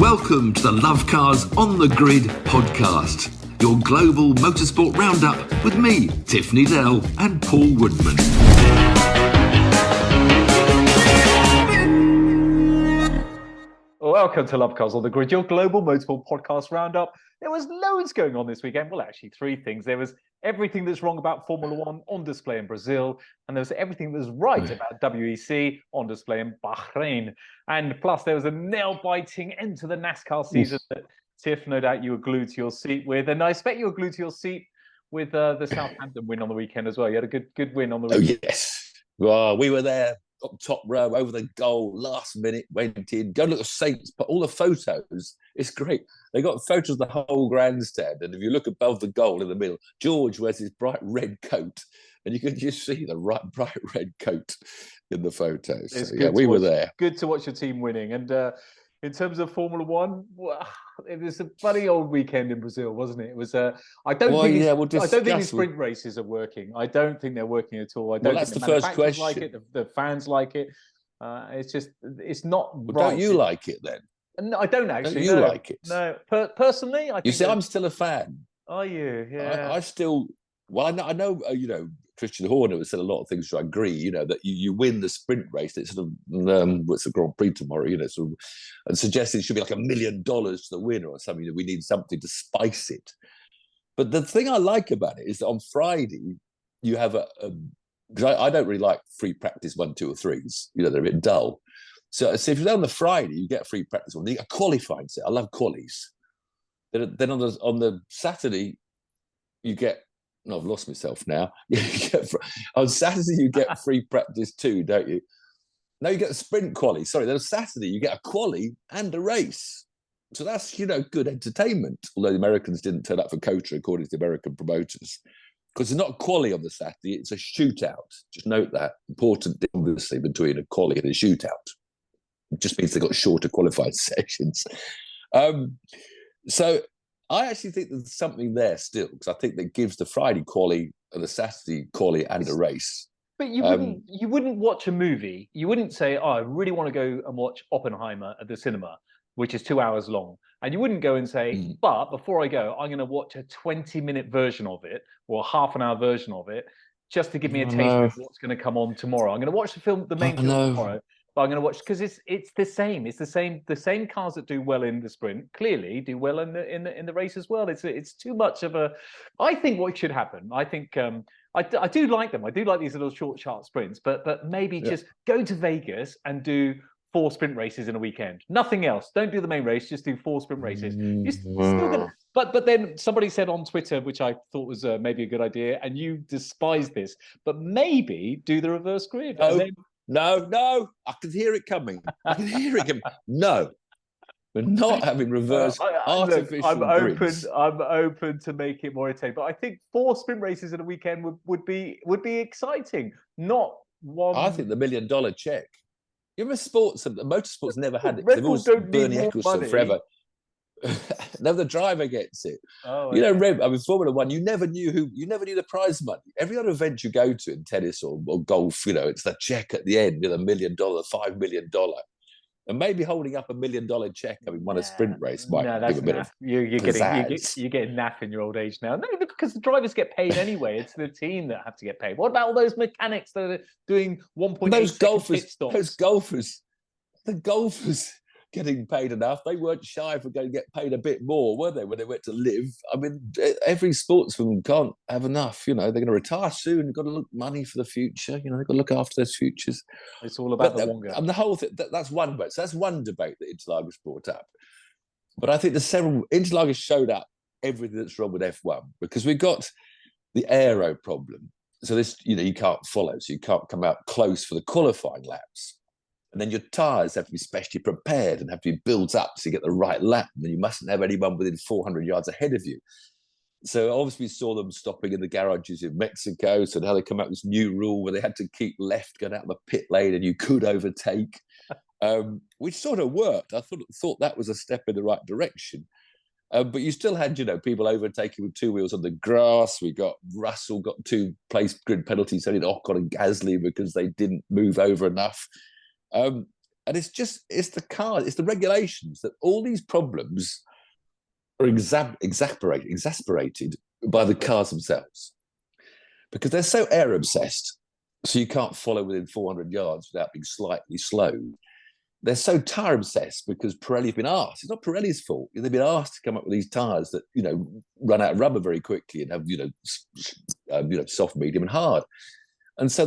Welcome to the Lovecars On The Grid podcast, your global motorsport roundup with me, Tiff, Needell and Paul Woodman. Welcome to Lovecars On The Grid, your global motorsport podcast roundup. There was loads going on this weekend. Well, actually, three things. There was everything that's wrong about Formula One on display in Brazil, and there was everything that was right about WEC on display in Bahrain. And plus, there was a nail-biting end to the NASCAR season that, Tiff, no doubt you were glued to your seat with. And I expect you were glued to your seat with the Southampton win on the weekend as well. You had a good win on the weekend. Oh, yes. Well, we were there. Top row over the goal, last minute, went in. Go look at Saints, but all the photos, it's great. They got photos of the whole grandstand, and if you look above the goal in the middle, George wears his bright red coat, and you can just see the bright red coat in the photos. So, yeah, we were there. Good to watch your team winning. And in terms of Formula One, well, it was a funny old weekend in Brazil, wasn't it? It was. I don't think the sprint races are working. I don't think they're working at all. I don't think that's the first question. Like it, the fans like it. It's not. Well, right. Don't you like it then? No, I don't actually. Don't you like it? No, personally, I think. You see, I'm still a fan. Are you? Yeah. I still. Well, I know. Christian Horner has said a lot of things. I agree. That you win the sprint race. It's sort of it's a Grand Prix tomorrow. Sort of, and suggesting it should be like $1 million to the winner or something. We need something to spice it. But the thing I like about it is that on Friday you have because I don't really like free practice 1, 2, or 3s. They're a bit dull. So if you're there on the Friday, you get free practice one. You get a qualifying set. I love qualies. Then on the Saturday, you get. No, I've lost myself now. On Saturday, you get free practice too, don't you? No, you get a sprint quali. Sorry, then on Saturday, you get a quali and a race. So that's, good entertainment. Although the Americans didn't turn up for COTA, according to the American promoters. Because it's not a quali on the Saturday, it's a shootout. Just note that. Important, obviously, between a quali and a shootout. It just means they've got shorter qualifying sessions. So I actually think there's something there still, because I think that gives the Friday quali and the Saturday quali and a race. But you wouldn't watch a movie. You wouldn't say, I really want to go and watch Oppenheimer at the cinema, which is 2 hours long. And you wouldn't go and say, but before I go, I'm going to watch a 20-minute version of it or a half an hour version of it just to give me a taste of what's going to come on tomorrow. I'm going to watch the main film tomorrow. But I'm going to watch because it's the same. It's the same cars that do well in the sprint clearly do well in the race as well. It's too much of a. I think what should happen. I think I do like them. I do like these little short, sharp sprints. But maybe just go to Vegas and do 4 sprint races in a weekend. Nothing else. Don't do the main race. Just do 4 sprint races. You're still gonna. But then somebody said on Twitter, which I thought was maybe a good idea, and you despise this, but maybe do the reverse grid. No, I can hear it coming. No, we're not having reverse artificial grids. I'm open to make it more entertaining, but I think 4 sprint races in a weekend would be exciting. Not one. I think the $1 million check. You remember motorsports never had it. They've always Bernie Ecclestone forever. No, the driver gets it. Formula One, you never knew the prize money. Every other event you go to in tennis or golf, it's the check at the end, $1 million, $5 million. And maybe holding up $1 million check having won a sprint race might give a bit of you're getting naff in your old age now. No, because the drivers get paid anyway. It's the team that have to get paid. What about all those mechanics that are doing 1.8 pit stops? Those golfers, the golfers getting paid enough. They weren't shy for going to get paid a bit more, were they, when they went to live? I mean, every sportsman can't have enough. They're going to retire soon. They've got to look money for the future. They've got to look after their futures. It's all about the longer. And the whole thing, that's one debate. So that's one debate that Interlagos brought up. But I think Interlagos showed up everything that's wrong with F1, because we've got the aero problem. So this, you can't follow, so you can't come out close for the qualifying laps. And then your tyres have to be specially prepared and have to be built up so you get the right lap. And you mustn't have anyone within 400 yards ahead of you. So obviously we saw them stopping in the garages in Mexico. So now they come out with this new rule where they had to keep left, going out of the pit lane, and you could overtake, which sort of worked. I thought that was a step in the right direction. But you still had, people overtaking with 2 wheels on the grass. Russell got 2 place grid penalties. So did Ocon and Gasly because they didn't move over enough. And it's the cars, it's the regulations that all these problems are exasperated by the cars themselves. Because they're so air obsessed, so you can't follow within 400 yards without being slightly slowed. They're so tyre obsessed because Pirelli have been asked. It's not Pirelli's fault. They've been asked to come up with these tyres that run out of rubber very quickly and have soft, medium, and hard. And so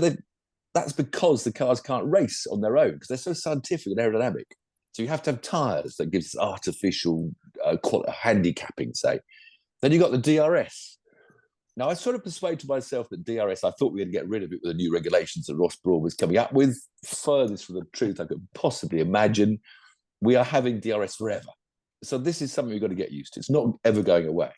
that's because the cars can't race on their own because they're so scientific and aerodynamic. So you have to have tyres that gives artificial handicapping, say. Then you got the DRS. Now, I sort of persuaded myself that DRS, I thought we had to get rid of it with the new regulations that Ross Brawn was coming up with. Furthest from the truth I could possibly imagine. We are having DRS forever. So this is something we've got to get used to. It's not ever going away.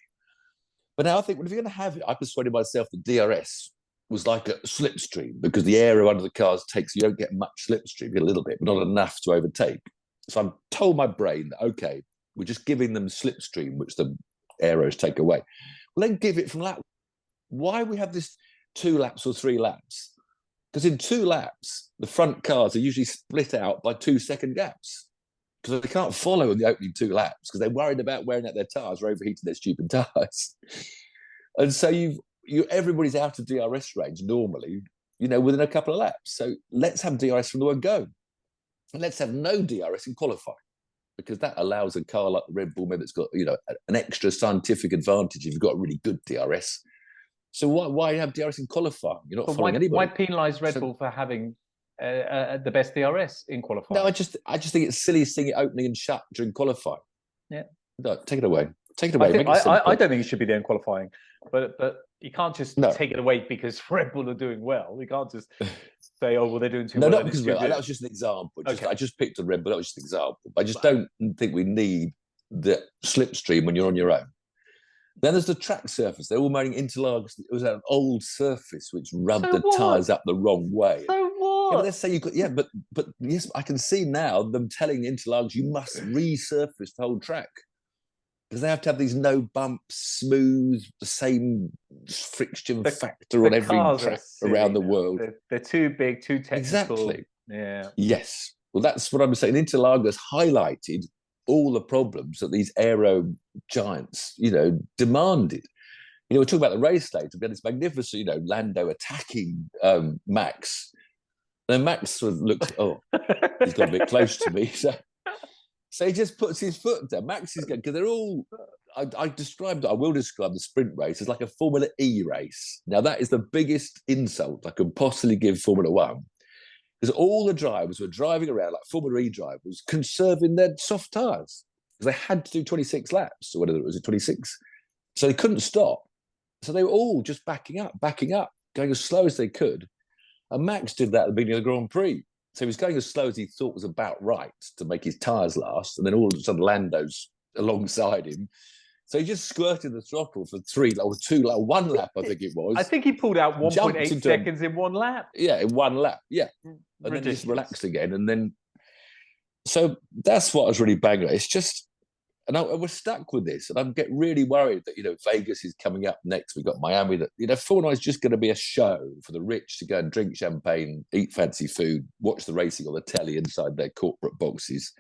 But now I think, well, if you're going to have it, I persuaded myself that DRS was like a slipstream because the aero under the cars you don't get much slipstream, you get a little bit, but not enough to overtake. So I've told my brain that, okay, we're just giving them slipstream, which the aeros take away. Well, then give it from lap. Why we have this 2 laps or 3 laps? Because in 2 laps, the front cars are usually split out by 2-second gaps because they can't follow in the opening 2 laps because they're worried about wearing out their tyres or overheating their stupid tyres. And so everybody's out of DRS range normally, within a couple of laps. So let's have DRS from the word go. And let's have no DRS in qualifying because that allows a car like the Red Bull maybe that's got, an extra scientific advantage if you've got a really good DRS. So why have DRS in qualifying? You're not following anybody. Why penalise Red Bull for having the best DRS in qualifying? No, I just think it's silly seeing it opening and shut during qualifying. Yeah. No, take it away. Take it away. I don't think it should be there in qualifying, but you can't just take it away because Red Bull are doing well. You can't just say, oh, well, they're doing too well. No, not because that was just an example. I just picked a Red Bull. That was just an example. I just don't think we need the slipstream when you're on your own. Then there's the track surface. They're all moaning interlagos. It was an old surface which rubbed the tyres up the wrong way. So what? Yeah, but let's say you could. Yeah, but yes, I can see now them telling the interlagos you must resurface the whole track because they have to have these no bumps, smooth, the same friction factor on every track around the world. They're too big, too technical. Exactly. Yeah. Yes. Well, that's what I'm saying. Interlagos highlighted all the problems that these aero giants, demanded. We're talking about the race later. We had this magnificent, Lando attacking Max. Then Max sort of looks, he's got a bit close to me. So he just puts his foot down. Max is going, because they're all, I will describe the sprint race as like a Formula E race. Now, that is the biggest insult I could possibly give Formula One. Because all the drivers were driving around like Formula E drivers, conserving their soft tyres. Because they had to do 26 laps, or whatever it was, 26. So they couldn't stop. So they were all just backing up, going as slow as they could. And Max did that at the beginning of the Grand Prix. So he was going as slow as he thought was about right to make his tyres last. And then all of a sudden, Lando's alongside him. So he just squirted the throttle for 1 lap, I think it was. I think he pulled out 1.8 seconds in 1 lap. Yeah, in 1 lap, yeah. And then just relaxed again. And then, so that's what I was really banging at. It's just, and we're stuck with this. And I'm getting really worried that, Vegas is coming up next. We've got Miami that, Formula 1 is just going to be a show for the rich to go and drink champagne, eat fancy food, watch the racing on the telly inside their corporate boxes.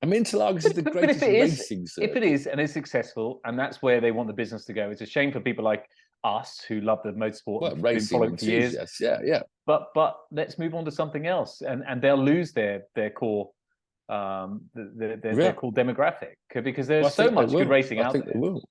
I mean, Interlagos is the greatest racing circuit. If it is, and it's successful, and that's where they want the business to go, it's a shame for people like us who love the motorsport and been following for years. Yeah. But let's move on to something else, and they'll lose their core their core demographic because there's so much good racing out there. I think they will.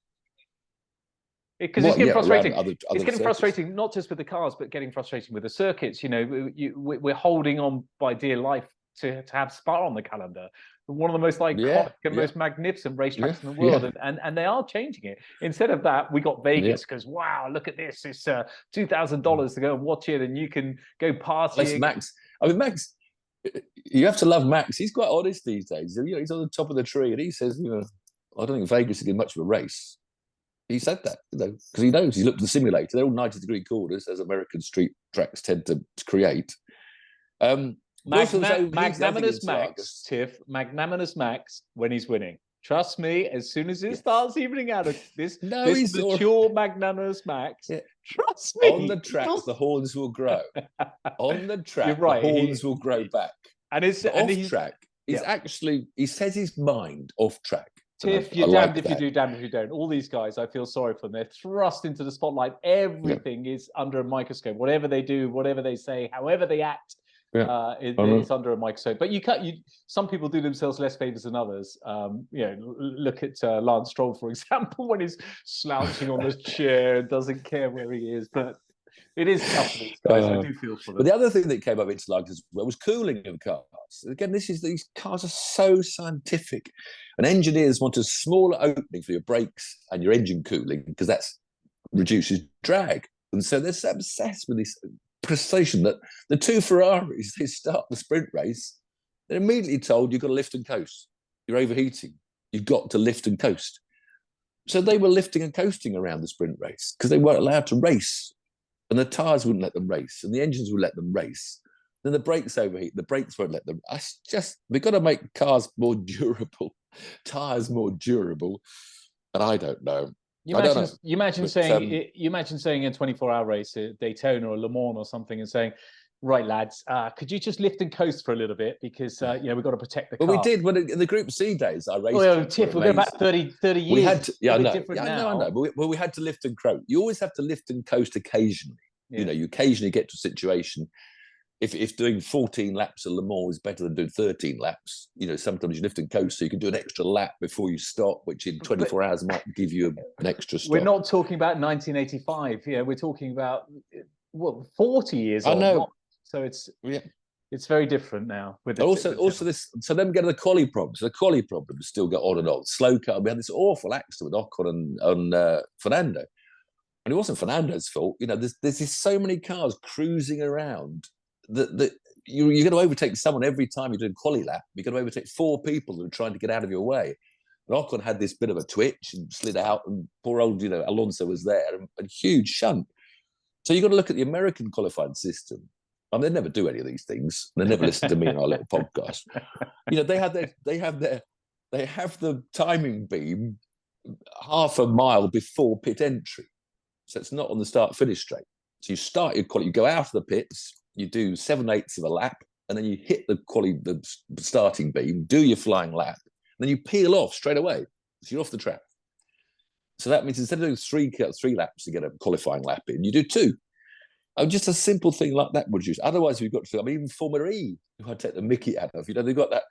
Because it's getting frustrating. It's getting frustrating not just with the cars, but getting frustrating with the circuits. We're holding on by dear life to have Spa on the calendar. One of the most iconic and most magnificent racetracks in the world, and they are changing it. Instead of that, we got Vegas because wow, look at this! It's $2,000 to go and watch it, and you can go partying. That's Max. I mean, Max, you have to love Max. He's quite honest these days. He's on the top of the tree, and he says, I don't think Vegas is much of a race. He said that, because he knows. He looked at the simulator. They're all 90-degree corners, as American street tracks tend to create. Magnanimous Max, Tiff, magnanimous Max when he's winning. Trust me, as soon as it starts evening out of this mature magnanimous Max, trust me. On the tracks, the horns will grow. On the track, the horns will grow back. And it's But off track, he says his mind off track. Tiff, you're damned if you do, damned if you don't. All these guys, I feel sorry for them. They're thrust into the spotlight. Everything is under a microscope. Whatever they do, whatever they say, however they act, it's under a microscope. But some people do themselves less favors than others. Look at Lance Stroll, for example, when he's slouching on the chair, doesn't care where he is. But it is tough for these guys. I do feel for them. But the other thing that came up into light as well was cooling of cars. Again, these cars are so scientific, and engineers want a smaller opening for your brakes and your engine cooling because that reduces drag. And so they're so obsessed with this precision that the two Ferraris, they start the sprint race, they're immediately told you've got to lift and coast. You're overheating. You've got to lift and coast. So they were lifting and coasting around the sprint race because they weren't allowed to race. And the tyres wouldn't let them race, and the engines would let them race. Then the brakes overheat, the brakes won't let them. We've got to make cars more durable, tyres more durable. And I don't know. You imagine saying in a 24-hour race at Daytona or Le Mans or something and saying, right, lads, could you just lift and coast for a little bit because we've got to protect the car. Well, we did in the Group C days. I raced. Well, Tiff, we're going back 30 years. We had to, I know. But we had to lift and coast. You always have to lift and coast occasionally. Yeah. You occasionally get to a situation. If doing 14 laps of Le Mans is better than doing 13 laps, sometimes you lift and coast so you can do an extra lap before you stop, which in 24 hours might give you an extra stop. We're not talking about 1985. We're talking about 40 years. I know. So it's very different now. So then we get to the quali problems. The quali problems still go on and on. Slow car. We had this awful accident with Ocon and Fernando, and it wasn't Fernando's fault. There's so many cars cruising around that you're going to overtake someone every time you're doing quali lap. You're going to overtake four people who are trying to get out of your way. And Ocon had this bit of a twitch and slid out, and poor old Alonso was there, and huge shunt. So you've got to look at the American qualifying system. I mean, they never do any of these things. They never listen to me in our little podcast. They have the timing beam half a mile before pit entry, so it's not on the start-finish straight. So you start your quali, you go out of the pits, you do 7/8 of a lap, and then you hit the starting beam, do your flying lap, and then you peel off straight away. So you're off the track. So that means instead of doing three laps to get a qualifying lap in, you do two. Just a simple thing like that would use. Otherwise, we've got to. Even Formula E, who I take the mickey out of. They've got that.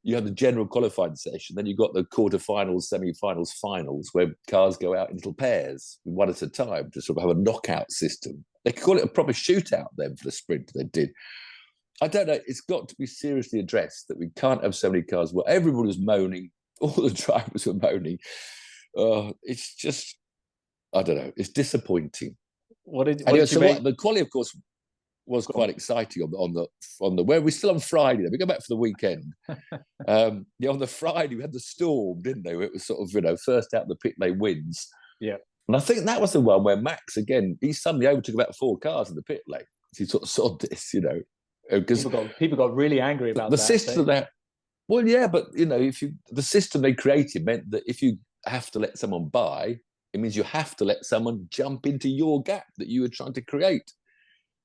You have the general qualifying session, then you've got the quarterfinals, semi-finals, finals, where cars go out in little pairs, one at a time, to sort of have a knockout system. They could call it a proper shootout then for the sprint they did. I don't know. It's got to be seriously addressed that we can't have so many cars. Well, everybody was moaning. All the drivers were moaning. It's just, I don't know. It's disappointing. The quali, of course, was quite exciting on the where we're still on Friday. We go back for the weekend. On the Friday we had the storm, didn't they? It was sort of first out the pit lane wins. Yeah, and I think that was the one where Max again he suddenly overtook about 4 cars in the pit lane. He sort of saw this, because people got really angry about the system that. Well, yeah, but the system they created meant that if you have to let someone by, it means you have to let someone jump into your gap that you were trying to create.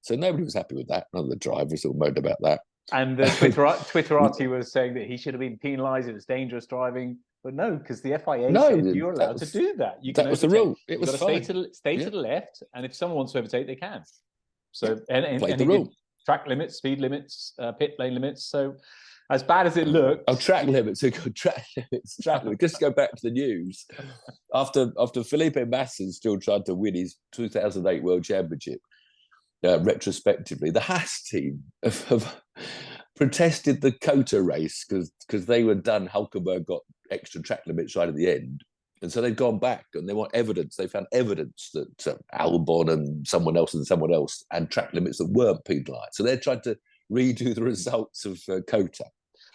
So nobody was happy with that. None of the drivers all moaned about that. And the Twitterati was saying that he should have been penalised. It was dangerous driving. But no, because the FIA said you're allowed to do that. That was the rule. It was fine. Stay to the left, and if someone wants to overtake, they can. So and the rule. Track limits, speed limits, pit lane limits. So as bad as it looked, track limits. Track limits. Just go back to the news. After Felipe Massa still tried to win his 2008 World Championship. Retrospectively, the Haas team have protested the Cota race because they were done. Hulkenberg got extra track limits right at the end, and so they've gone back and they want evidence. They found evidence that Albon and someone else had track limits that weren't penalised. So they're trying to redo the results of Cota.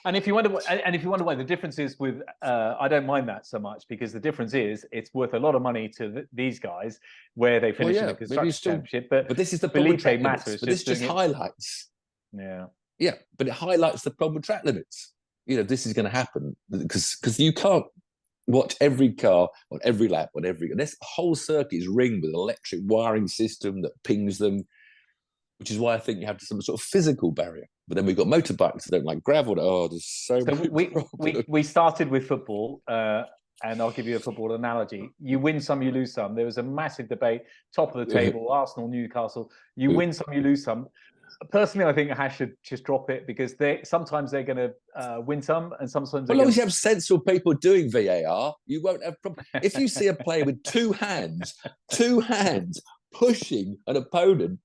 And if you wonder why the difference is with, I don't mind that so much because the difference is it's worth a lot of money to these guys where they finish in the Constructors' Championship. But this is the problem with track limits. But this just highlights. Yeah, but it highlights the problem with track limits. This is going to happen because you can't watch every car on every lap and this whole circuit is ringed with an electric wiring system that pings them, which is why I think you have some sort of physical barrier. But then we've got motorbikes that don't like gravel. Oh, there's so many we started with football, and I'll give you a football analogy. You win some, you lose some. There was a massive debate, top of the table, Arsenal, Newcastle. You win some, you lose some. Personally, I think Haas should just drop it because sometimes they're going to win some, and sometimes as long as you have sensible people doing VAR, you won't have problems. If you see a player with two hands pushing an opponent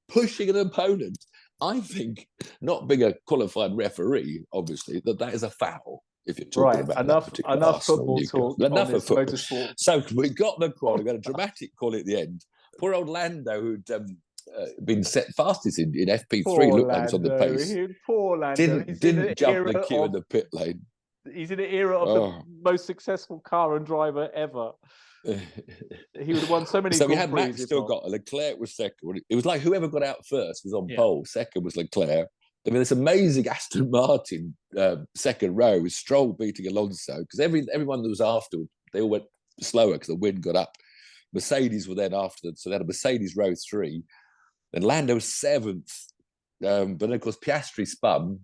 pushing an opponent, I think, not being a qualified referee, obviously, that is a foul. If you're talking about enough football talk, enough of football. Motorsport. So we got the quali, we got a dramatic quali at the end. Poor old Lando, who'd been set fastest in FP3, looked like he was on the pace. Poor Lando. Didn't jump the queue in the pit lane. He's in the era of the most successful car and driver ever. He would have won so many. So we had Max still got Leclerc was second. It was like whoever got out first was on pole. Second was Leclerc. I mean, this amazing Aston Martin second row with Stroll beating Alonso because everyone that was afterwards, they all went slower because the wind got up. Mercedes were then afterwards, so they had a Mercedes row 3. Then Lando was 7th, but then of course Piastri spun,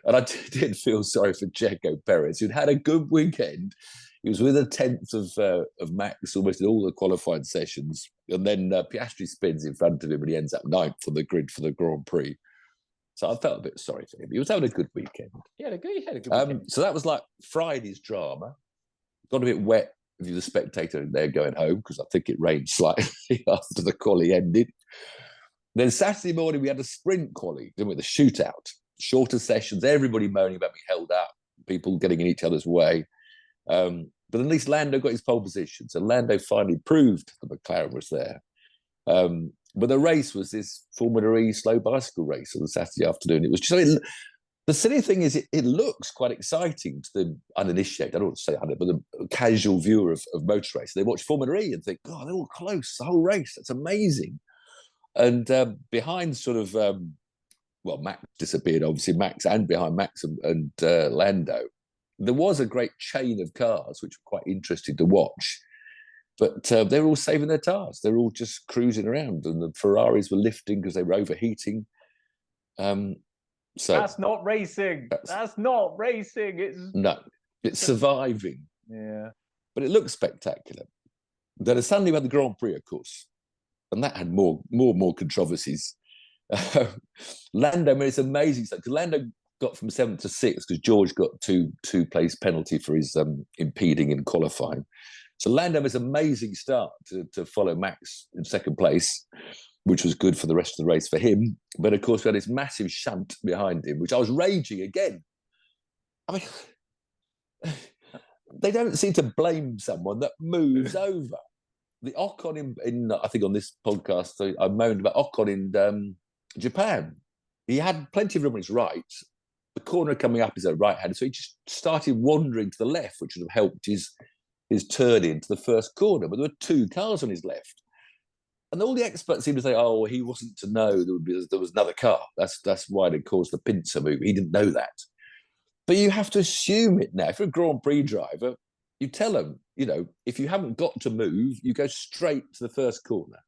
and I did feel sorry for Checo Perez, who'd had a good weekend. He was within 1/10 of Max almost in all the qualifying sessions, and then Piastri spins in front of him, and he ends up 9th on the grid for the Grand Prix. So I felt a bit sorry for him. He was having a good weekend. He had a good weekend. So that was like Friday's drama. Got a bit wet if you're the spectator there going home because I think it rained slightly after the quali ended. Then Saturday morning we had a sprint quali, didn't we? The shootout, shorter sessions, everybody moaning about being held up, people getting in each other's way. But at least Lando got his pole position. So Lando finally proved that McLaren was there. But the race was this Formula E slow bicycle race on the Saturday afternoon. It was just, the silly thing is it looks quite exciting to the uninitiated, I don't want to say but the casual viewer of motor race. They watch Formula E and think, God, they're all close, the whole race. That's amazing. And behind sort of, Max disappeared, obviously, Max, and behind Max and Lando, there was a great chain of cars, which were quite interesting to watch. But they were all saving their tires. They were all just cruising around, and the Ferraris were lifting because they were overheating. So that's not racing. That's not racing. It's surviving. Yeah, but it looked spectacular. Then suddenly we had the Grand Prix, of course, and that had more controversies. Lando, I mean, it's amazing because Lando got from 7th to 6th because George got two-place penalty for his impeding in qualifying. So Lando had this amazing start to follow Max in 2nd place, which was good for the rest of the race for him. But of course, we had this massive shunt behind him, which I was raging again. I mean, they don't seem to blame someone that moves over. The Ocon in I think on this podcast, I moaned about Ocon in Japan. He had plenty of room on his right. The corner coming up is a right-hander, so he just started wandering to the left, which would have helped his turn into the first corner. But there were 2 cars on his left. And all the experts seem to say, oh, he wasn't to know there was another car. That's why they caused the pincer move. He didn't know that. But you have to assume it now. If you're a Grand Prix driver, you tell them, if you haven't got to move, you go straight to the first corner.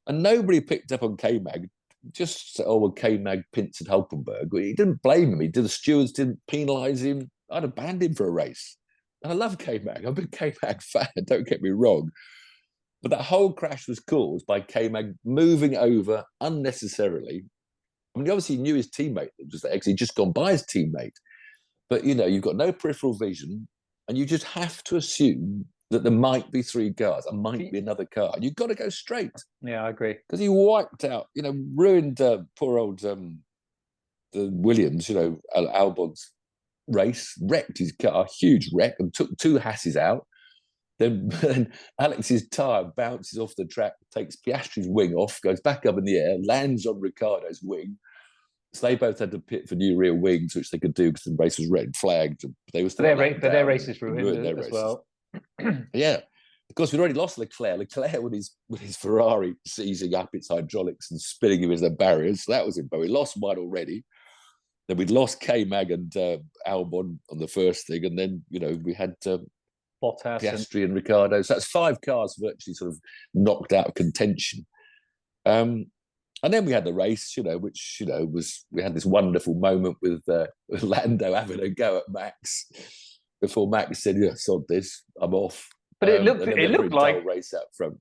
And nobody picked up on K-Mag. Just said, K-Mag pincered Hulkenberg. He didn't blame him. The stewards didn't penalise him. I'd have banned him for a race. And I love K-Mag. I'm a big K-Mag fan, don't get me wrong. But that whole crash was caused by K-Mag moving over unnecessarily. I mean, he obviously knew his teammate was there because he'd just gone by his teammate. But, you've got no peripheral vision, and you just have to assume that there might be 3 cars, and might be another car. You've got to go straight. Yeah, I agree. Because he wiped out, ruined poor old the Williams, Albon's race, wrecked his car, huge wreck, and took 2 Hasses out. Then Alex's tyre bounces off the track, takes Piastri's wing off, goes back up in the air, lands on Ricciardo's wing. So they both had to pit for new rear wings, which they could do because the race was red flagged. They were still their races ruined as well. Yeah. Of course, we'd already lost Leclerc. Leclerc with his Ferrari seizing up its hydraulics and spinning him as the barriers. So that was it. But we lost one already. Then we'd lost K-Mag and Albon on the first thing. And then, we had Bottas, Piastri and Ricciardo. So that's 5 cars virtually sort of knocked out of contention. And then we had the race, which we had this wonderful moment with Lando having a go at Max before Max said, "Yeah, sod this, I'm off." But it looked like race out front.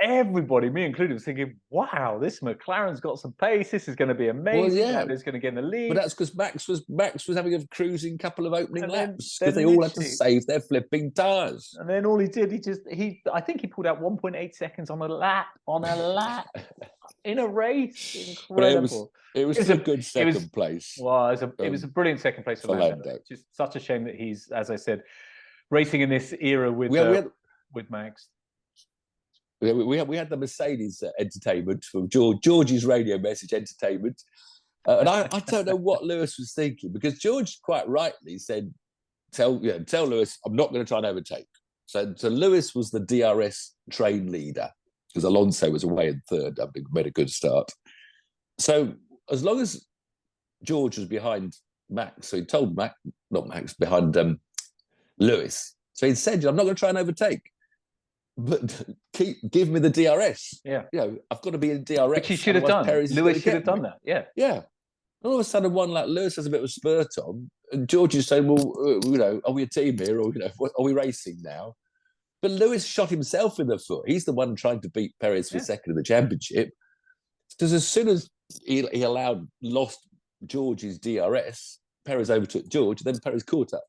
Everybody, me included, was thinking, "Wow, this McLaren's got some pace. This is going to be amazing. Well, yeah. Lando's going to get in the lead." But that's because Max was having a cruising couple of opening laps because they all had to save their flipping tires. And then all he did, I think he pulled out 1.8 seconds on a lap in a race. Incredible. It was a good second place. Well, it was a brilliant second place for Lando. Just such a shame that he's, as I said, racing in this era with Max. We had the Mercedes entertainment from George's radio message entertainment. And I don't know what Lewis was thinking, because George quite rightly said, tell Lewis, I'm not going to try and overtake. So Lewis was the DRS train leader because Alonso was away in third, having made a good start. So as long as George was behind Max, so he told behind Lewis. So he said, I'm not going to try and overtake, but give me the DRS. Yeah. I've got to be in DRS. Which he should have done. Lewis should have done that. Yeah. Yeah. All of a sudden, one like Lewis has a bit of a spurt on, and George is saying, well, are we a team here, or, are we racing now? But Lewis shot himself in the foot. He's the one trying to beat Perez for second in the championship. Because as soon as he lost George's DRS, Perez overtook George, then Perez caught up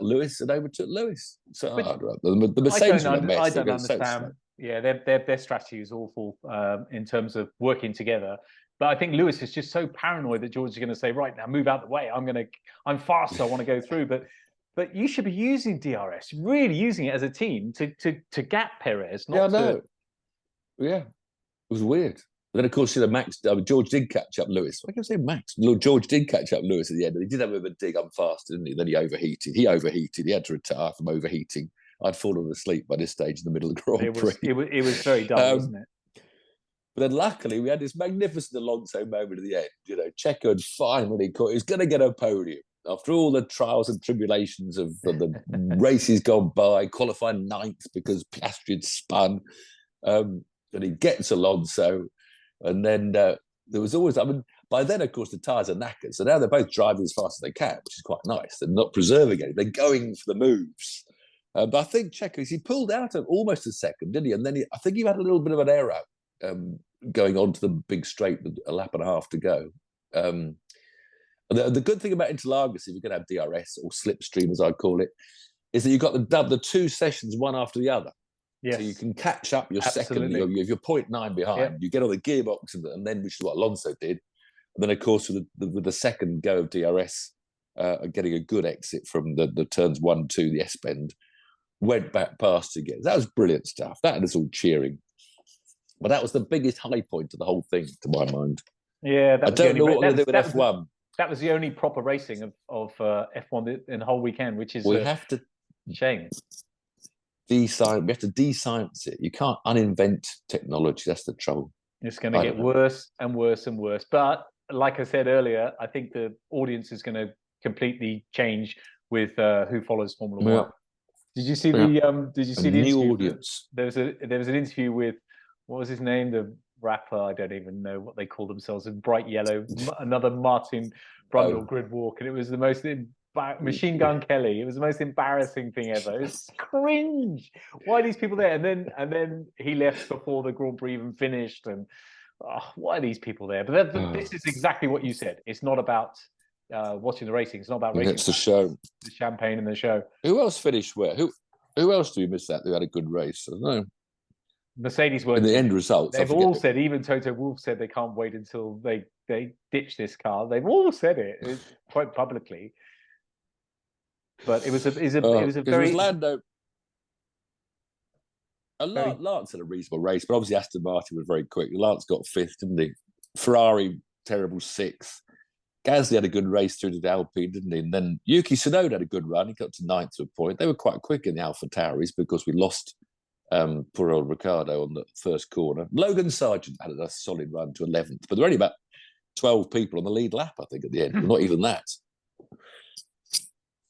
Lewis and overtook Lewis. So the Mercedes were a mess. I don't understand. Yeah, their strategy is awful in terms of working together. But I think Lewis is just so paranoid that George is going to say, right, now move out the way. I'm fast, so I want to go through. But you should be using DRS, really using it as a team to gap Perez. Yeah, I know. Yeah, it was weird. But then, of course, George did catch up Lewis. I can say Max. George did catch up Lewis at the end. He did have a bit of a dig. I'm fast, didn't he? Then he overheated. He had to retire from overheating. I'd fallen asleep by this stage in the middle of the Grand Prix. It was very dull, wasn't it? But then luckily we had this magnificent Alonso moment at the end. Checo had finally caught. He was going to get a podium after all the trials and tribulations of the races gone by, qualifying ninth because Piastri had spun. And he gets Alonso. And then there was always, by then, of course, the tyres are knackered. So now they're both driving as fast as they can, which is quite nice. They're not preserving anything. They're going for the moves. But I think Checo, he pulled out at almost a second, didn't he? And then I think he had a little bit of an error going on to the big straight with a lap and a half to go. The good thing about Interlagos, if you're going to have DRS or slipstream, as I call it, is that you've got the two sessions, one after the other. Yes. So you can catch up your second. If you're 0.9 behind, you get on the gearbox, and then, which is what Alonso did. And then, of course, with the second go of DRS, getting a good exit from the turns 1, 2, the S-bend, went back past again. That was brilliant stuff. That had us all cheering. But that was the biggest high point of the whole thing, to my mind. Yeah, I don't know what they do with F1. That was the only proper racing of F1 in the whole weekend, which is have to shame. We have to de-science it. You can't uninvent technology. That's the trouble. It's going to get worse and worse and worse. But like I said earlier, I think the audience is going to completely change with who follows Formula One. Did you see the? Did you see the new interview? Audience? There was an interview with, what was his name? The rapper. I don't even know what they call themselves. In bright yellow, another Martin Brundle grid walk, and it was the most. Machine Gun Kelly. It was the most embarrassing thing ever. It was cringe. Why are these people there? And then he left before the Grand Prix even finished. And why are these people there? But this is exactly what you said. It's not about watching the racing. It's not about racing. It's the show. The champagne in the show. Who else finished where? Who else do we miss that? Who had a good race? I don't know. Mercedes were in the end results. They've all said. Even Toto Wolff said they can't wait until they ditch this car. They've all said it quite publicly. But it was a very Lando. Lance had a reasonable race, but obviously Aston Martin was very quick. Lance got fifth, didn't he? Ferrari, terrible sixth. Gasly had a good race through to the Alpine, didn't he? And then Yuki Tsunoda had a good run. He got to ninth to a point. They were quite quick in the Alpha Tauris because we lost poor old Ricciardo on the first corner. Logan Sargent had a solid run to 11th, but there were only about 12 people on the lead lap, I think, at the end. Not even that.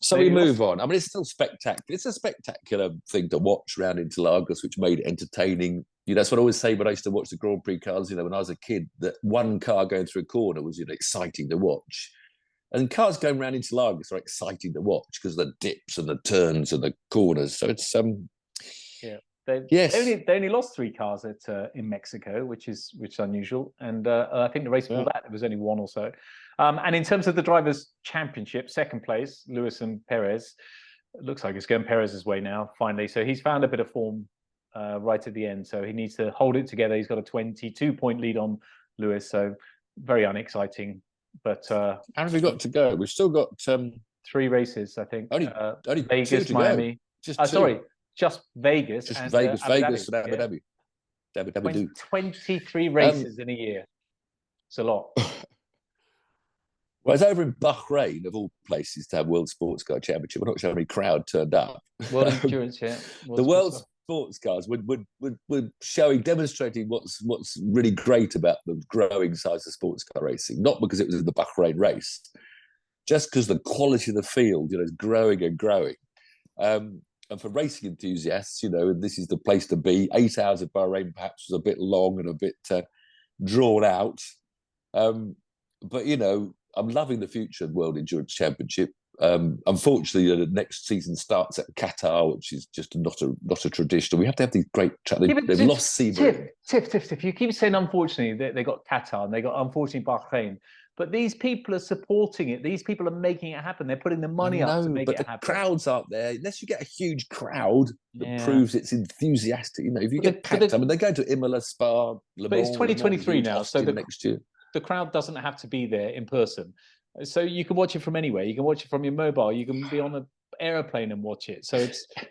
So we move on. I mean, it's still spectacular. It's a spectacular thing to watch around Interlagos, which made it entertaining. that's what I always say when I used to watch the Grand Prix cars, when I was a kid, that one car going through a corner was, exciting to watch. And cars going around interlagos are exciting to watch because of the dips and the turns and the corners. So it's They only lost 3 cars in Mexico, which is unusual. And I think the race before that, it was only 1 or so. And in terms of the Drivers' Championship, second place, Lewis and Perez. It looks like it's going Perez's way now, finally. So he's found a bit of form right at the end. So he needs to hold it together. He's got a 22-point lead on Lewis. So very unexciting. But how have we got to go? We've still got 3 races, I think. Only Vegas, Miami. Just Vegas. Just Vegas and Abu Dhabi. Abu Dhabi. 23 races in a year. It's a lot. Well, it's over in Bahrain, of all places, to have World Sports Car Championship. I'm not sure how many crowd turned up. World Endurance, yeah. The World Sports Cars were demonstrating what's really great about the growing size of sports car racing. Not because it was in the Bahrain race, just because the quality of the field, is growing and growing. And for racing enthusiasts, this is the place to be. 8 hours of Bahrain perhaps was a bit long and a bit drawn out. But, I'm loving the future of the World Endurance Championship. Unfortunately, the next season starts at Qatar, which is just not a traditional. We have to have these great tracks. They've lost Sebring. Tiff. You keep saying unfortunately they got Qatar and they got unfortunately Bahrain. But these people are supporting it. These people are making it happen. They're putting the money up to make it happen. But the crowds aren't there. Unless you get a huge crowd that proves it's enthusiastic. If you get packed, they go to Imola, Spa, Le Mans. But it's 2023 now, so next year. The crowd doesn't have to be there in person. So you can watch it from anywhere. You can watch it from your mobile. You can be on an aeroplane and watch it. So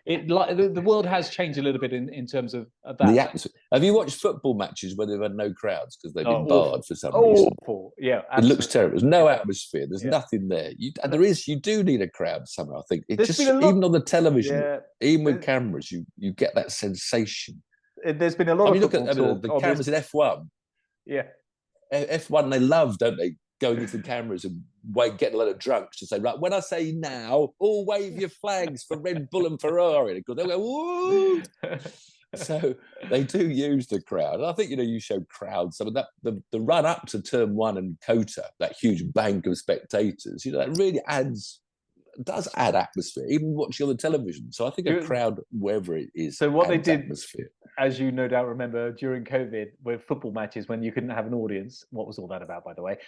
the world has changed a little bit in terms of that. The atmosphere. Have you watched football matches where they've had no crowds because they've been barred for some reason? Awful. Yeah, absolutely. It looks terrible. There's no atmosphere. There's nothing there. You do need a crowd somehow. I think even on the television, even with cameras, you get that sensation. There's been a lot of look at the cameras in F1. Yeah. F1, they love, don't they, going into the cameras and getting a lot of drunks to say, right, when I say now, all wave your flags for Red Bull and Ferrari. They'll go, woo! So they do use the crowd. And I think, you show crowds. I mean, the run up to Turn 1 and Kota, that huge bank of spectators, that really does add atmosphere, even watching on the television. So I think a crowd, wherever it is, so what they did, atmosphere. As you no doubt remember, during COVID, with football matches, when you couldn't have an audience, what was all that about, by the way?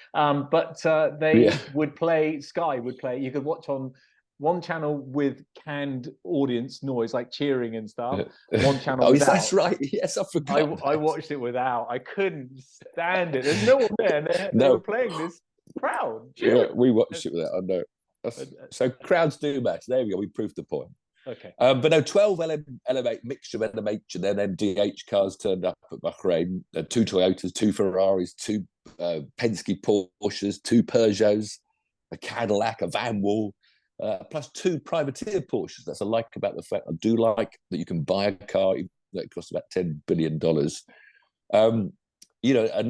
Sky would play, you could watch on one channel with canned audience noise, like cheering and stuff. One channel without. That's right. Yes, I forgot. I watched it without. I couldn't stand it. There's no one there. And they were playing this crowd. Yeah, we watched it without. I know. So crowds do matter. There we go. We proved the point. Okay. But no, 12 LM8 mixture of LMH and then MDH cars turned up at Bahrain. 2 Toyotas, 2 Ferraris, 2 Penske Porsches, 2 Peugeots, a Cadillac, a Van Wall, plus 2 privateer Porsches. That's I like about the fact. I do like that you can buy a car that costs about $10 billion. And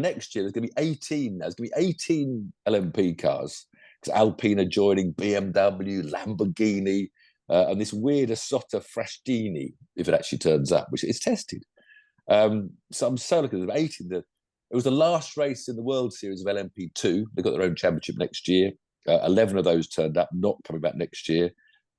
next year there's going to be 18. There's going to be 18 LMP cars. Alpine are joining, BMW, Lamborghini, and this weird Assotta Frashtini, if it actually turns up, which is tested. So I'm so looking at them. 18. It was the last race in the World Series of LMP2. They've got their own championship next year. 11 of those turned up, not coming back next year.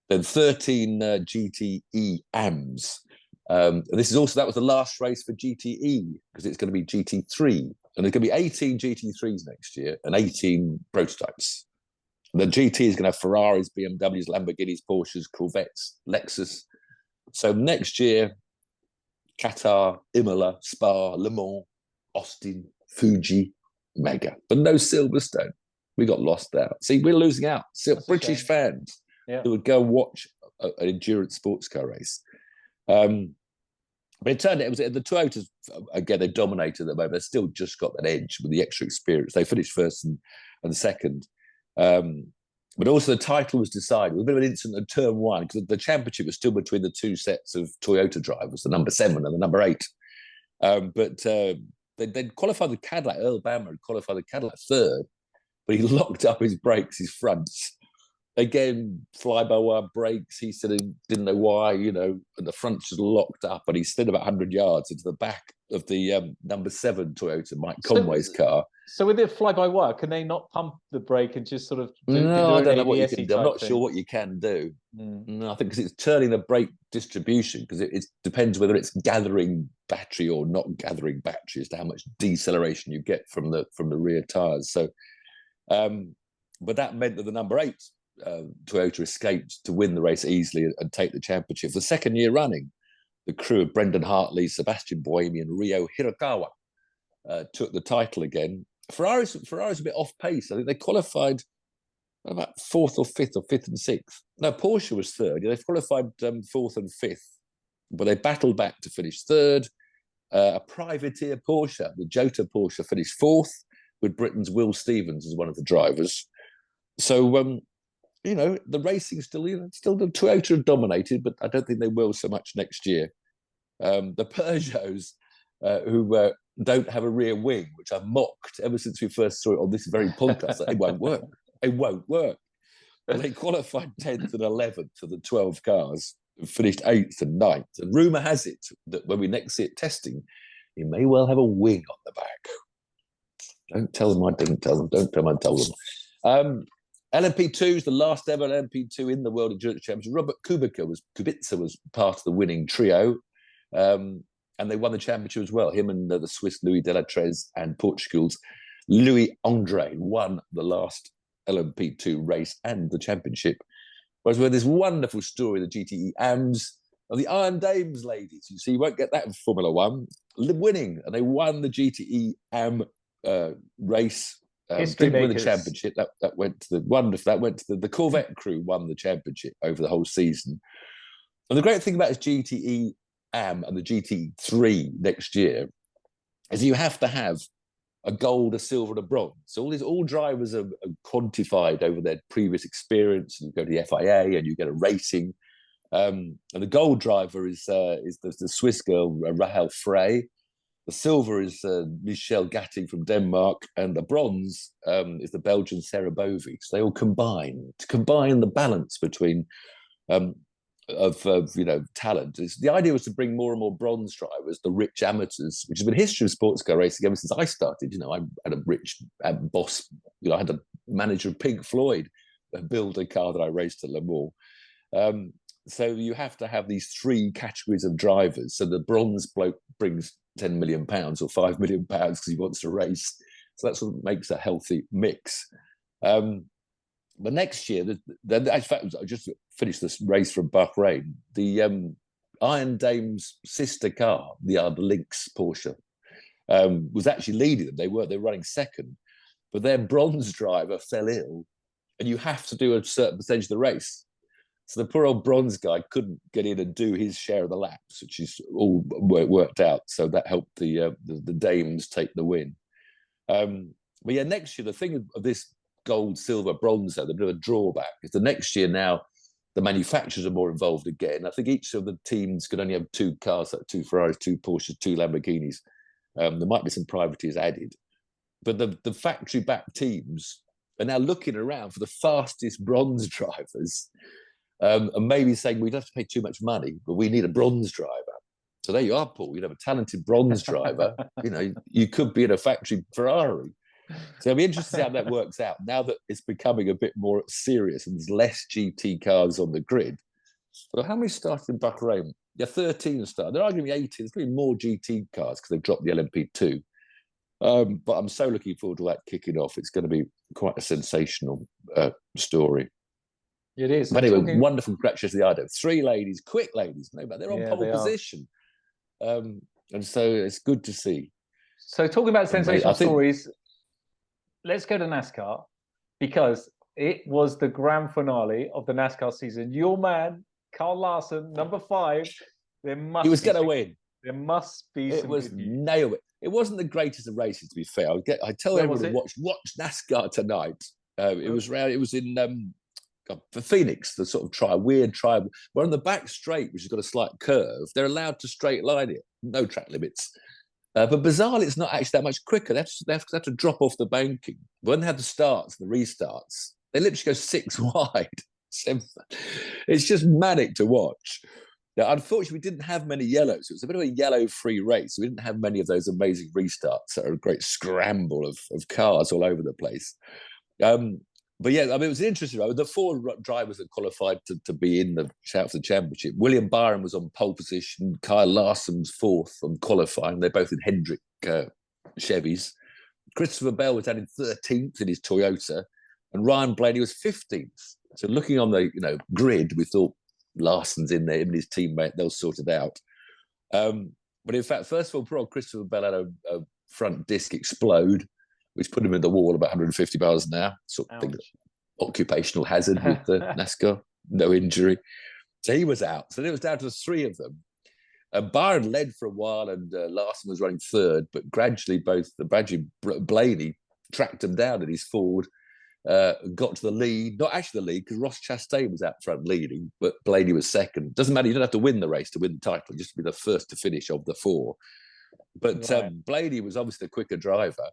Then 13 GTE AMs. And that was the last race for GTE because it's going to be GT3. And there's going to be 18 GT3s next year and 18 prototypes. The GT is going to have Ferraris, BMWs, Lamborghinis, Porsches, Corvettes, Lexus. So next year, Qatar, Imola, Spa, Le Mans, Austin, Fuji, Mega. But no Silverstone. We got lost out. See, we're losing out. British fans who would go watch an endurance sports car race. But it turned out it was the Toyotas, again, they dominated at the moment. They've still just got that edge with the extra experience. They finished first and second. But also the title was decided. It was a bit of an incident at Turn 1 because the championship was still between the 2 sets of Toyota drivers, the number 7 and the number 8. But they'd qualified the Cadillac. Earl Bammer had qualified the Cadillac third, but he locked up his brakes, his fronts, again, fly-by-wire brakes. He said he didn't know why, and the front's just locked up, and he's slid about 100 yards into the back of the number 7 Toyota, Mike Conway's car. So with it fly-by-wire, can they not pump the brake and just sort of No, I don't know what you can do. I'm not sure what you can do. No, I think because it's turning the brake distribution, because it depends whether it's gathering battery or not gathering battery as to how much deceleration you get from the rear tyres. So, but that meant that the number 8 Toyota escaped to win the race easily and take the championship. The second year running, the crew of Brendan Hartley, Sebastian Buemi and Ryo Hirakawa took the title again. Ferrari's a bit off pace. I think they qualified about 4th or 5th or 5th and 6th. No, Porsche was 3rd. They qualified 4th and 5th, but they battled back to finish 3rd. A privateer Porsche, the Jota Porsche, finished 4th with Britain's Will Stevens as one of the drivers. So, the racing still the Toyota have dominated, but I don't think they will so much next year. The Peugeots, who don't have a rear wing, which I've mocked ever since we first saw it on this very podcast. It won't work. It won't work. Well, they qualified 10th and 11th for the 12 cars and finished 8th and 9th. And rumour has it that when we next see it testing, he may well have a wing on the back. Don't tell them I didn't tell them. Don't tell them I told them. LMP2 is the last ever LMP2 in the World Endurance Championship. Robert Kubica was part of the winning trio. And they won the championship as well. Him and the Swiss Louis Delatrese and Portugal's Louis Andre won the last LMP2 race and the championship. Whereas we had this wonderful story, the GTE AMs of the Iron Dames ladies. You see, you won't get that in Formula One. Winning, and they won the GTE AM race. Didn't win the championship. That went to the Corvette crew won the championship over the whole season. And the great thing about this GTE AM and the GT3 next year is you have to have a gold, a silver, and a bronze. So all drivers are quantified over their previous experience, and you go to the FIA and you get a rating. And the gold driver is the Swiss girl Rahel Frey. The silver is Michelle Gatting from Denmark, and the bronze is the Belgian Sarah Bovy. So they all combine the balance between talent. The idea was to bring more and more bronze drivers, the rich amateurs, which has been history of sports car racing ever since I started. I had a rich boss. I had a manager of Pink Floyd build a car that I raced at Le Mans. So you have to have these 3 categories of drivers. So the bronze bloke brings £10 million or £5 million because he wants to race. So that sort of makes a healthy mix. But next year, in fact, I just finished this race from Bahrain. The Iron Dames' sister car, the Lynx Porsche, was actually leading them. They were running second, but their bronze driver fell ill, and you have to do a certain percentage of the race. So the poor old bronze guy couldn't get in and do his share of the laps, which is all worked out. So that helped the Dames take the win. But yeah, next year, the thing of this gold, silver, bronze, the bit of a drawback is the next year now the manufacturers are more involved again. I think each of the teams could only have 2 cars, like 2 Ferraris, 2 Porsches, 2 Lamborghinis. There might be some privateers added, but the factory-backed teams are now looking around for the fastest bronze drivers, and maybe saying we don't have to pay too much money, but we need a bronze driver. So there you are, Paul. You'd have a talented bronze driver. You could be in a factory Ferrari. So it'll be interesting to see how that works out now that it's becoming a bit more serious and there's less GT cars on the grid. So how many started in Bahrain? Yeah, 13 started. There are going to be 18. There's going to be more GT cars because they've dropped the LMP2. But I'm so looking forward to that kicking off. It's going to be quite a sensational story. It is. But anyway, wonderful congratulations to the IDO. 3 ladies, quick ladies, but they're on pole position. And so it's good to see. So talking about sensational stories, let's go to NASCAR, because it was the grand finale of the NASCAR season. Your man, Carl Larson, number 5. He was going to win. There must be. It was nailed. It wasn't the greatest of races, to be fair. I tell everyone to watch NASCAR tonight. It was in for Phoenix, the sort of weird trial. We're on the back straight, which has got a slight curve. They're allowed to straight line it, no track limits. But bizarrely, it's not actually that much quicker. They have to drop off the banking. When they have the starts and the restarts, They literally go 6 wide. It's just manic to watch. Now, unfortunately, we didn't have many yellows. It was a bit of a yellow-free race. We didn't have many of those amazing restarts. So a great scramble of cars all over the place. But yeah, I mean, it was interesting. Right? The 4 drivers that qualified to be in the shout for the championship. William Byron was on pole position. Kyle Larson was 4th on qualifying. They're both in Hendrick Chevys. Christopher Bell was down in 13th in his Toyota, and Ryan Blaney was 15th. So looking on the grid, we thought Larson's in there, him and his teammate, they'll sort it out. But in fact, first of all, poor old Christopher Bell had a front disc explode, which put him in the wall about 150 miles an hour. Sort of thing, occupational hazard with the NASCAR, no injury. So he was out. So then it was down to the 3 of them. Byron led for a while, and Larson was running 3rd, but gradually Blaney tracked him down in his Ford, got to the lead. Not actually the lead, because Ross Chastain was out front leading, but Blaney was 2nd. Doesn't matter, you don't have to win the race to win the title, just to be the first to finish of the 4. But Blaney was obviously the quicker driver,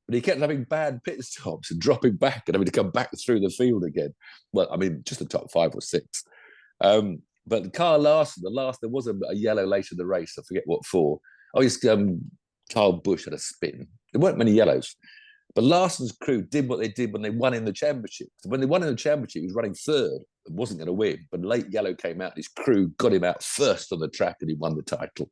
but he kept having bad pit stops and dropping back and having to come back through the field again. Well, I mean, just the top 5 or 6. But Kyle Larson, there was a yellow later in the race. I forget what for. Oh, yes, Kyle Busch had a spin. There weren't many yellows. But Larson's crew did what they did when they won in the championship. When they won in the championship, he was running 3rd and wasn't going to win. But late yellow came out, and his crew got him out 1st on the track, and he won the title.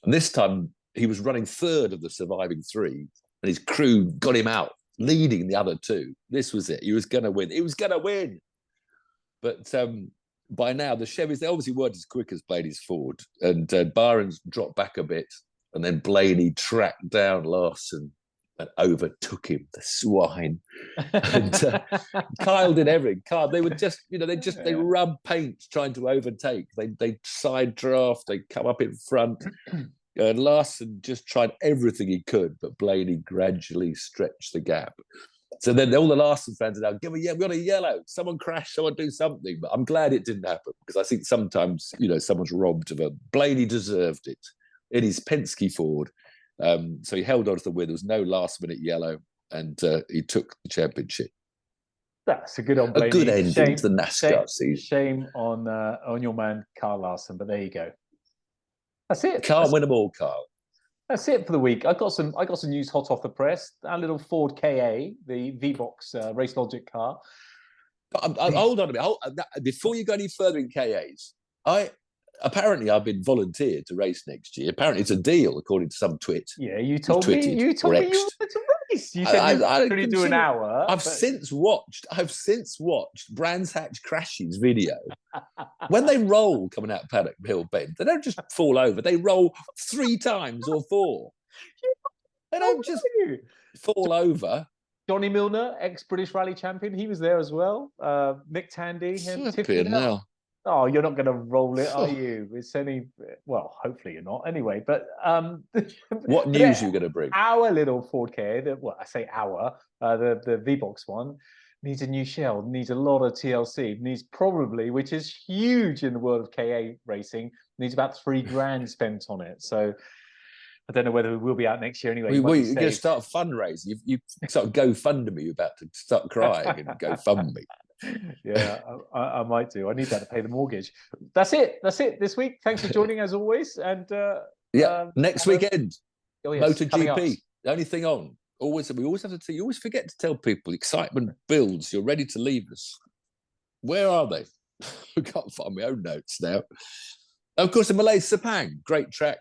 And this time, he was running 3rd of the surviving 3, and his crew got him out, leading the other 2. This was it. He was going to win. He was going to win. But by now, the Chevys, they obviously weren't as quick as Blaney's Ford. And Byron's dropped back a bit. And then Blaney tracked down Larson and overtook him, the swine. And Kyle did everything. Kyle, they were just, they rubbed paint trying to overtake. They side draft, they come up in front. And Larson just tried everything he could, but Blaney gradually stretched the gap. So then all the Larson fans are now, we got a yellow. Someone crash, someone do something. But I'm glad it didn't happen, because I think sometimes, someone's robbed of a... Blaney deserved it in his Penske Ford. So he held on to the win. There was no last-minute yellow, and he took the championship. That's a good on Blaney. A good ending to the NASCAR season. Shame on your man, Kyle Larson, but there you go. That's it. Can't win them all, Carl. That's it for the week. I got some news hot off the press. Our little Ford KA, the V-Box Race Logic car. Hold on a minute. Before you go any further in KAs, apparently I've been volunteered to race next year. Apparently it's a deal, according to some twit. Yeah, you told me you wanted to race. You said you only do an hour. I've since watched Brands Hatch Crashes video. When they roll coming out of Paddock Hill Bend, they don't just fall over. They roll 3 times or 4. They don't just fall over. Johnny Milner, ex-British Rally champion, he was there as well. Mick Tandy, Tiff. Oh, you're not going to roll it, are you? It's only, well, hopefully you're not. Anyway, but what news are you going to bring? Our little Ford Ka, I say our, the V-Box one, needs a new shell, needs a lot of TLC, needs probably, which is huge in the world of KA racing, needs about $3,000 spent on it. So I don't know whether we will be out next year anyway. You're going to start fundraising. You sort of GoFundMe. You're about to start crying and GoFundMe. Yeah, I might do. I need that to pay the mortgage. That's it this week. Thanks for joining as always. And next weekend, MotoGP. The only thing on. We always have to tell you. Always forget to tell people. Excitement builds. You're ready to leave us. Where are they? I can't find my own notes now. Of course, the Malay Sepang, great track,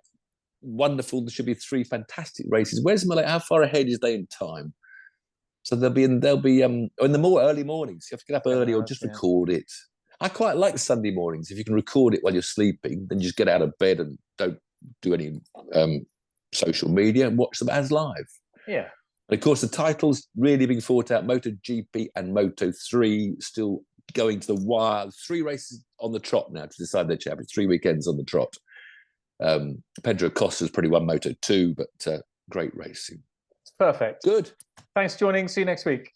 wonderful. There should be 3 fantastic races. Where's Malay? How far ahead is they in time? So they'll be in the more early mornings. You have to get up early or just record it. I quite like Sunday mornings. If you can record it while you're sleeping, then you just get out of bed and don't do any social media and watch them as live. Yeah. And of course, the titles really being fought out. MotoGP and Moto3 still going to the wire. 3 races on the trot now to decide their champion. 3 weekends on the trot. Pedro Costa's pretty won Moto2, but great racing. Perfect. Good. Thanks for joining. See you next week.